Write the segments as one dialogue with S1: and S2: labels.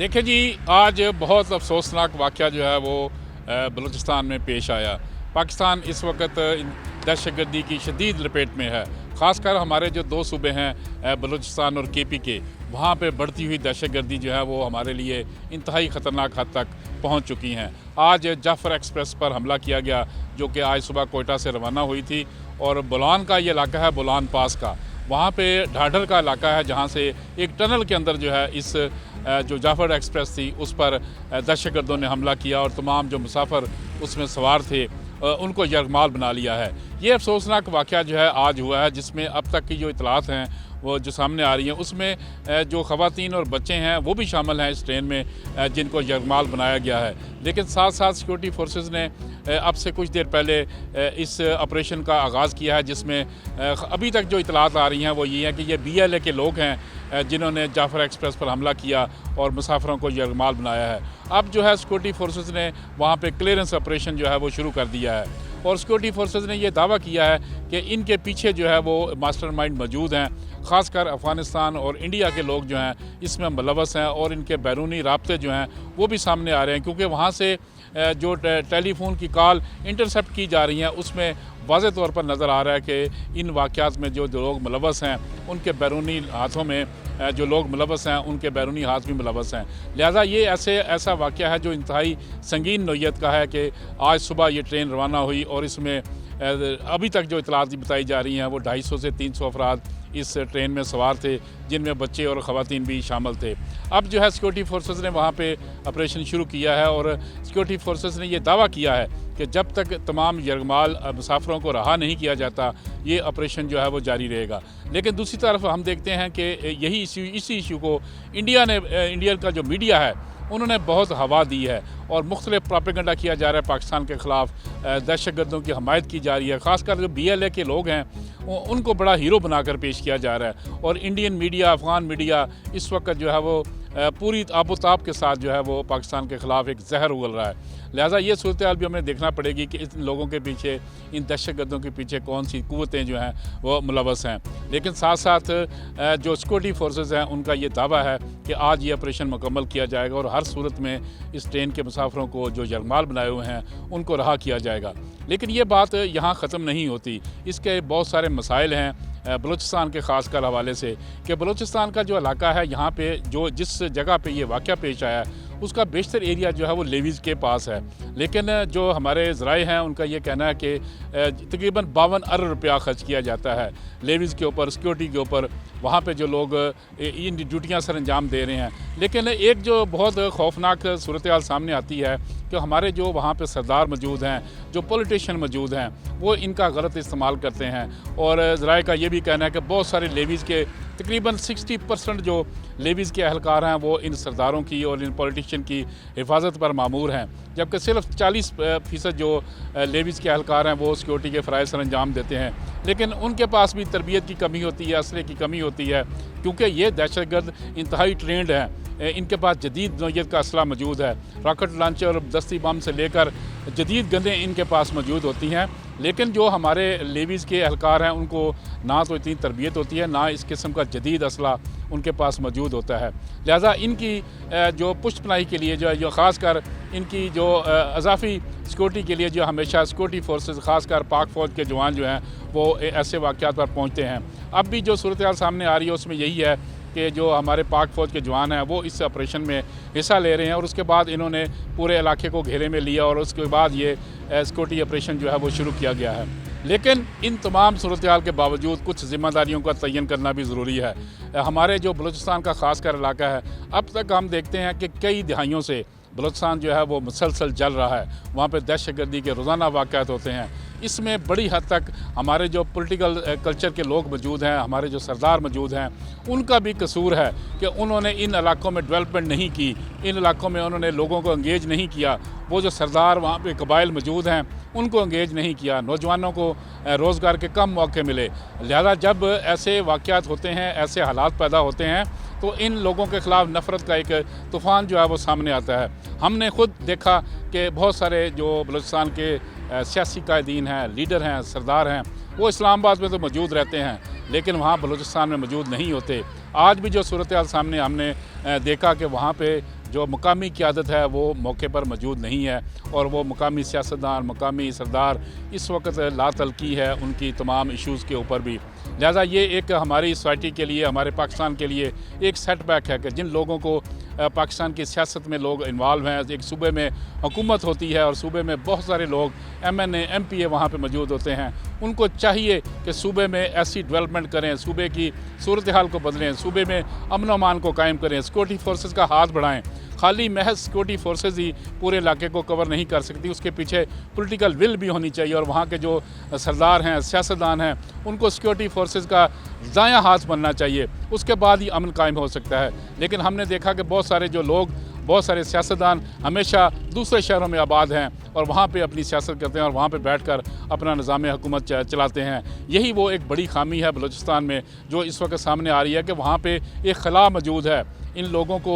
S1: देखिए जी, आज बहुत अफसोसनाक वाक़या जो है वो बलूचिस्तान में पेश आया। पाकिस्तान इस वक्त दहशतगर्दी की शदीद लपेट में है। ख़ासकर हमारे जो दो सूबे हैं बलूचिस्तान और केपी के, वहाँ पे बढ़ती हुई दहशतगर्दी जो है वो हमारे लिए इंतहाई ख़तरनाक हद तक पहुँच चुकी हैं। आज जाफ़र एक्सप्रेस पर हमला किया गया, जो कि आज सुबह कोयटा से रवाना हुई थी, और बोलान का ये इलाका है, बोलान पास का, वहाँ पे ढाढर का इलाका है, जहाँ से एक टनल के अंदर जो है इस जो जाफ़र एक्सप्रेस थी उस पर दहशतगर्दों ने हमला किया और तमाम जो मुसाफिर उसमें सवार थे उनको यरगमाल बना लिया है। ये अफसोसनाक वाक़या जो है आज हुआ है, जिसमें अब तक की जो इतलात हैं वो जो सामने आ रही हैं, उसमें जो ख़वातीन और बच्चे हैं वो भी शामिल हैं इस ट्रेन में, जिनको यरगमाल बनाया गया है। लेकिन साथ साथ सिक्योरिटी फोर्सेस ने अब से कुछ देर पहले इस ऑपरेशन का आगाज़ किया है, जिसमें अभी तक जो इतलात आ रही हैं वो ये हैं कि ये BLA के लोग हैं जिन्होंने जाफ़र एक्सप्रेस पर हमला किया और मुसाफिरों को यरगमाल बनाया है। अब जो है सिक्योरिटी फोर्सेस ने वहाँ पे क्लियरेंस ऑपरेशन जो है वो शुरू कर दिया है, और सिक्योरिटी फोर्सेस ने ये दावा किया है कि इनके पीछे जो है वो मास्टरमाइंड मौजूद हैं। ख़ासकर अफ़गानिस्तान और इंडिया के लोग जो हैं इसमें मुलव्वस हैं, और इनके बैरूनी राब्ते जो हैं वो भी सामने आ रहे हैं, क्योंकि वहाँ से जो टेलीफोन की कॉल इंटरसेप्ट की जा रही हैं उसमें वाज़े तौर पर नज़र आ रहा है कि इन वाक़यात में जो लोग मुलव्वस हैं उनके बैरूनी हाथों में जो लोग मुलव्वस हैं उनके बैरूनी हाथ भी मुलव्वस हैं। लिहाजा ये ऐसा वाक़या है जो इंतहाई संगीन नौइयत का है कि आज सुबह ये ट्रेन रवाना हुई, और इसमें अभी तक जो इतलात बताई जा रही हैं वो 250 से 300 अफराद इस ट्रेन में सवार थे, जिनमें बच्चे और ख़वातीन भी शामिल थे। अब जो है सिक्योरिटी फोर्सेस ने वहाँ पे ऑपरेशन शुरू किया है, और सिक्योरिटी फोर्सेस ने ये दावा किया है कि जब तक तमाम यरगमाल मुसाफिरों को रहा नहीं किया जाता ये ऑपरेशन जो है वो जारी रहेगा। लेकिन दूसरी तरफ हम देखते हैं कि इसी इशू को इंडिया का जो मीडिया है उन्होंने बहुत हवा दी है, और मुख्तलिफ प्रोपेगेंडा किया जा रहा है पाकिस्तान के ख़िलाफ़, दहशतगर्दों की हमायत की जा रही है। ख़ासकर जो BLA के लोग हैं उनको बड़ा हीरो बनाकर पेश किया जा रहा है, और इंडियन मीडिया, अफ़गान मीडिया इस वक्त जो है वो पूरी आबोताब के साथ जो है वो पाकिस्तान के ख़िलाफ़ एक जहर उगल रहा है। लिहाजा ये सूरत हाल भी हमें देखना पड़ेगी कि इन लोगों के पीछे, इन दहशतगर्दों के पीछे कौन सी क़ुव्वतें जो हैं वो मुलव्वस हैं। लेकिन साथ साथ जो सिक्योरिटी फोर्सेस हैं उनका ये दावा है कि आज ये ऑपरेशन मुकम्मल किया जाएगा, और हर सूरत में इस ट्रेन के मुसाफिरों को जो यरगमाल बनाए हुए हैं उनको रहा किया जाएगा। लेकिन ये बात यहाँ ख़त्म नहीं होती, इसके बहुत सारे मसाइल हैं बलूचिस्तान के ख़ासकर हवाले से, कि बलूचिस्तान का जो इलाका है यहाँ पे जिस जगह पे ये वाक़या पेश आया उसका बेशतर एरिया जो है वो लेवीज़ के पास है। लेकिन जो हमारे ज़राए हैं उनका ये कहना है कि तकरीबन 52 अरब रुपया ख़र्च किया जाता है लेवीज़ के ऊपर, सिक्योरिटी के ऊपर, वहाँ पे जो लोग इन ड्यूटियाँ सर अंजाम दे रहे हैं। लेकिन एक जो बहुत खौफनाक सूरत हाल सामने आती है कि हमारे जो वहाँ पे सरदार मौजूद हैं, जो पॉलिटिशियन मौजूद हैं, वो इनका गलत इस्तेमाल करते हैं, और ज़राए का ये भी कहना है कि बहुत सारे लेवीज़ के तकरीबन 60% जो लेवीज़ के अहलकार हैं वो इन सरदारों की और इन पॉलिटिशियन की हिफाजत पर मामूर हैं, जबकि सिर्फ 40% जो लेवीज़ के अहलकार हैं वो सिक्योरिटी के फ़राइज़ सर अंजाम देते हैं। लेकिन उनके पास भी तरबियत की कमी होती है, असले की कमी होती है, क्योंकि ये दहशतगर्द इंतहाई ट्रेंड हैं। इनके पास जदीद नौइयत का असला मौजूद है, रॉकेट लॉन्चर और दस्ती बम से लेकर जदीद गंदें इनके पास मौजूद होती हैं। लेकिन जो हमारे लेवीज़ के अहलकार हैं उनको ना तो इतनी तरबियत होती है, ना इस किस्म का जदीद असला उनके पास मौजूद होता है। लिहाजा इनकी जो पुष्ट पनाही के लिए जो ख़ासकर इनकी जो अजाफ़ी सिक्योरिटी के लिए जो हमेशा सिक्योरिटी फोर्सेस, ख़ासकर पाक फ़ौज के जवान जो हैं वो ऐसे वाक़यात पर पहुँचते हैं। अब भी जो सूरत हाल सामने आ रही है उसमें यही है कि जो हमारे पाक फ़ौज के जवान हैं वो इस ऑपरेशन में हिस्सा ले रहे हैं, और उसके बाद इन्होंने पूरे इलाके को घेरे में लिया, और उसके बाद ये सिक्योरिटी ऑपरेशन जो है वो शुरू किया गया है। लेकिन इन तमाम सूरत हाल के बावजूद कुछ ज़िम्मेदारियों का तयन करना भी ज़रूरी है। हमारे जो बलूचिस्तान का ख़ासकर इलाका है, अब तक हम देखते हैं कि कई दिहाइयों से बलूचिस्तान जो है वो मुसलसल जल रहा है, वहाँ पे दहशतगर्दी के रोज़ाना वाक़यात होते हैं। इसमें बड़ी हद तक हमारे जो पॉलिटिकल कल्चर के लोग मौजूद हैं, हमारे जो सरदार मौजूद हैं, उनका भी कसूर है कि उन्होंने इन इलाकों में डेवलपमेंट नहीं की, इन इलाकों में उन्होंने लोगों को इंगेज नहीं किया। वो जो सरदार वहाँ पे कबाइल मौजूद हैं उनको इंगेज नहीं किया, नौजवानों को रोज़गार के कम मौके मिले। लिहाजा जब ऐसे वाक़यात होते हैं, ऐसे हालात पैदा होते हैं, तो इन लोगों के ख़िलाफ़ नफ़रत का एक तूफ़ान जो है वो सामने आता है। हमने ख़ुद देखा कि बहुत सारे जो बलूचिस्तान के सियासी कायदीन हैं, लीडर हैं, सरदार हैं, वो इस्लामाबाद में तो मौजूद रहते हैं, लेकिन वहाँ बलूचिस्तान में मौजूद नहीं होते। आज भी जो सूरत हाल सामने हमने देखा कि वहाँ पे जो मुकामी क़यादत है वो मौके पर मौजूद नहीं है और वो मुकामी सियासतदान, मुकामी सरदार इस वक्त लातल्की है उनकी तमाम इश्यूज़ के ऊपर भी। लिहाजा ये एक हमारी सोसाइटी के लिए, हमारे पाकिस्तान के लिए एक सेटबैक है कि जिन लोगों को पाकिस्तान की सियासत में लोग इन्वॉल्व हैं, एक सूबे में हुकूमत होती है और सूबे में बहुत सारे लोग MNA MPA वहाँ पे मौजूद होते हैं, उनको चाहिए कि सूबे में ऐसी डेवलपमेंट करें, सूबे की सूरत हाल को बदलें, सूबे में अमन व अमान को कायम करें, सिक्योरिटी फोर्सेस का हाथ बढ़ाएं। खाली महज सिक्योरिटी फोर्सेस ही पूरे इलाके को कवर नहीं कर सकती, उसके पीछे पॉलिटिकल विल भी होनी चाहिए और वहाँ के जो सरदार हैं, सियासतदान हैं, उनको सिक्योरिटी फोर्सेस का दायां हाथ बनना चाहिए, उसके बाद ही अमन कायम हो सकता है। लेकिन हमने देखा कि बहुत सारे जो लोग, बहुत सारे सियासतदान हमेशा दूसरे शहरों में आबाद हैं और वहाँ पे अपनी सियासत करते हैं और वहाँ पे बैठकर अपना निज़ाम हुकूमत चलाते हैं। यही वो एक बड़ी खामी है बलूचिस्तान में जो इस वक्त सामने आ रही है कि वहाँ पे एक खला मौजूद है। इन लोगों को,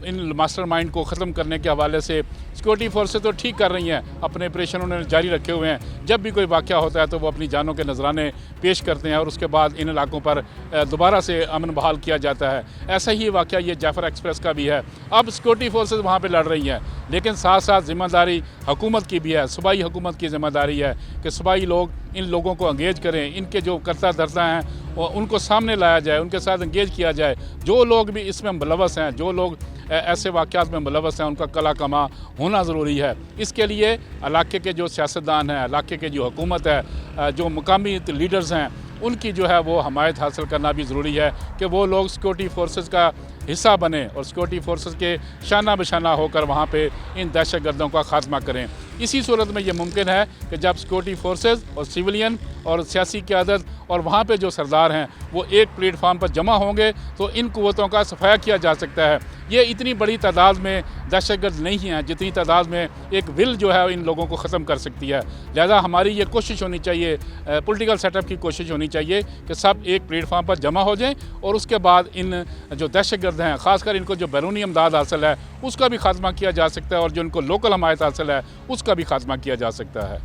S1: इन मास्टरमाइंड को ख़त्म करने के हवाले से सिक्योरिटी फोर्सेस तो ठीक कर रही हैं, अपने ऑपरेशन उन्होंने जारी रखे हुए हैं। जब भी कोई वाक़या होता है तो वो अपनी जानों के नजराने पेश करते हैं और उसके बाद इन इलाकों पर दोबारा से अमन बहाल किया जाता है। ऐसा ही वाक़या ये जाफ़र एक्सप्रेस का भी है। अब सिक्योरिटी फोर्सेस वहाँ पर लड़ रही हैं, लेकिन साथ साथ ज़िम्मेदारी हुकूमत की भी है, सूबाई हुकूमत की ज़िम्मेदारी है कि सूबाई लोग इन लोगों को एंगेज करें, इनके जो करता धरता हैं उनको सामने लाया जाए, उनके साथ एंगेज किया जाए। जो लोग भी इसमें मुलव्वस हैं, जो लोग ऐसे वाक़यात में मुलव्वस हैं, उनका कला कमा होना ज़रूरी है। इसके लिए इलाके के जो सियासतदान हैं, इलाके के जो हुकूमत है, जो मुकामी लीडर्स हैं, उनकी जो है वो हमायत हासिल करना भी ज़रूरी है कि वो लोग सिक्योरिटी फोर्सेस का हिस्सा बने और सिक्योरिटी फोर्सेस के शाना बशाना होकर वहाँ पे इन दहशतगर्दों का खात्मा करें। इसी सूरत में ये मुमकिन है कि जब सिक्योरिटी फोर्सेस और सिविलियन और सियासी क़यादत और वहाँ पे जो सरदार हैं वो एक प्लेटफार्म पर जमा होंगे तो इन क़ुव्वतों का सफाया किया जा सकता है। ये इतनी बड़ी तादाद में दहशतगर्द नहीं हैं जितनी तादाद में एक विल जो है इन लोगों को ख़त्म कर सकती है। लिहाजा हमारी ये कोशिश होनी चाहिए, पॉलिटिकल सेटअप की कोशिश होनी चाहिए कि सब एक प्लेटफार्म पर जमा हो जाएं और उसके बाद इन जो दहशतगर्द हैं, ख़ासकर इनको जो बैरूनी इमदाद हासिल है उसका भी खात्मा किया जा सकता है और जो इनको लोकल हमायत हासिल है उसका भी खात्मा किया जा सकता है।